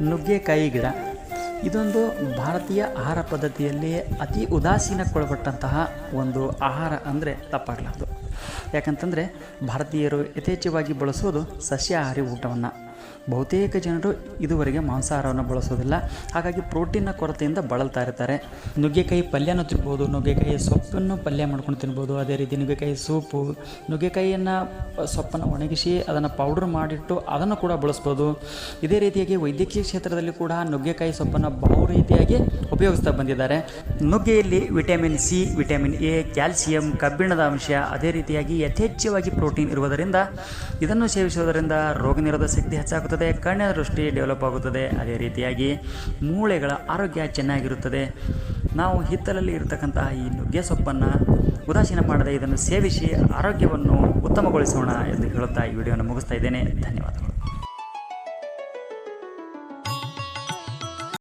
ನುಗ್ಗೆಕಾಯಿ ಗಿಡ ಇದೊಂದು ಭಾರತೀಯ ಆಹಾರ ಪದ್ಧತಿಯಲ್ಲಿ ಅತಿ ಉದಾಸೀನಕ್ಕೊಳಪಟ್ಟಂತಹ ಒಂದು ಆಹಾರ ಅಂದರೆ ತಪ್ಪಾಗಲಾರದು. ಯಾಕಂತಂದರೆ ಭಾರತೀಯರು ಯಥೇಚ್ಛವಾಗಿ ಬಳಸೋದು ಸಸ್ಯಾಹಾರಿ ಊಟವನ್ನು. ಬಹುತೇಕ ಜನರು ಇದುವರೆಗೆ ಮಾಂಸಾಹಾರವನ್ನು ಬಳಸೋದಿಲ್ಲ. ಹಾಗಾಗಿ ಪ್ರೋಟೀನ್ನ ಕೊರತೆಯಿಂದ ಬಳಲ್ತಾ ಇರ್ತಾರೆ. ನುಗ್ಗೆಕಾಯಿ ಪಲ್ಯನೂ ತಿನ್ಬೋದು, ನುಗ್ಗೆಕಾಯಿ ಸೊಪ್ಪನ್ನು ಪಲ್ಯ ಮಾಡ್ಕೊಂಡು ತಿನ್ಬೋದು. ಅದೇ ರೀತಿ ನುಗ್ಗೆಕಾಯಿ ಸೂಪು, ನುಗ್ಗೆಕಾಯಿಯನ್ನು ಸೊಪ್ಪನ್ನು ಒಣಗಿಸಿ ಅದನ್ನು ಪೌಡ್ರ್ ಮಾಡಿಟ್ಟು ಅದನ್ನು ಕೂಡ ಬಳಸ್ಬೋದು. ಇದೇ ರೀತಿಯಾಗಿ ವೈದ್ಯಕೀಯ ಕ್ಷೇತ್ರದಲ್ಲಿ ಕೂಡ ನುಗ್ಗೆಕಾಯಿ ಸೊಪ್ಪನ್ನು ಬಹು ರೀತಿಯಾಗಿ ಉಪಯೋಗಿಸ್ತಾ ಬಂದಿದ್ದಾರೆ. ನುಗ್ಗೆಯಲ್ಲಿ vitamin C, vitamin A, calcium, ಕಬ್ಬಿಣದ ಅಂಶ, ಅದೇ ರೀತಿಯಾಗಿ ಯಥೇಚ್ಛವಾಗಿ ಪ್ರೋಟೀನ್ ಇರುವುದರಿಂದ ಇದನ್ನು ಸೇವಿಸುವುದರಿಂದ ರೋಗ ನಿರೋಧಕ ಶಕ್ತಿ ಹೆಚ್ಚಾಗುತ್ತದೆ, ಕಣ್ಣಿನ ದೃಷ್ಟಿ ಡೆವಲಪ್ ಆಗುತ್ತದೆ. ಅದೇ ರೀತಿಯಾಗಿ ಮೂಳೆಗಳ ಆರೋಗ್ಯ ಚೆನ್ನಾಗಿರುತ್ತದೆ. ನಾವು ಹಿತ್ತಲಲ್ಲಿ ಇರತಕ್ಕಂತಹ ಈ ನುಗ್ಗೆ ಸೊಪ್ಪನ್ನು ಉದಾಸೀನ ಮಾಡದೆ ಇದನ್ನು ಸೇವಿಸಿ ಆರೋಗ್ಯವನ್ನು ಉತ್ತಮಗೊಳಿಸೋಣ ಎಂದು ಹೇಳುತ್ತಾ ಈ ವಿಡಿಯೋವನ್ನು ಮುಗಿಸ್ತಾ ಇದ್ದೇನೆ. ಧನ್ಯವಾದಗಳು.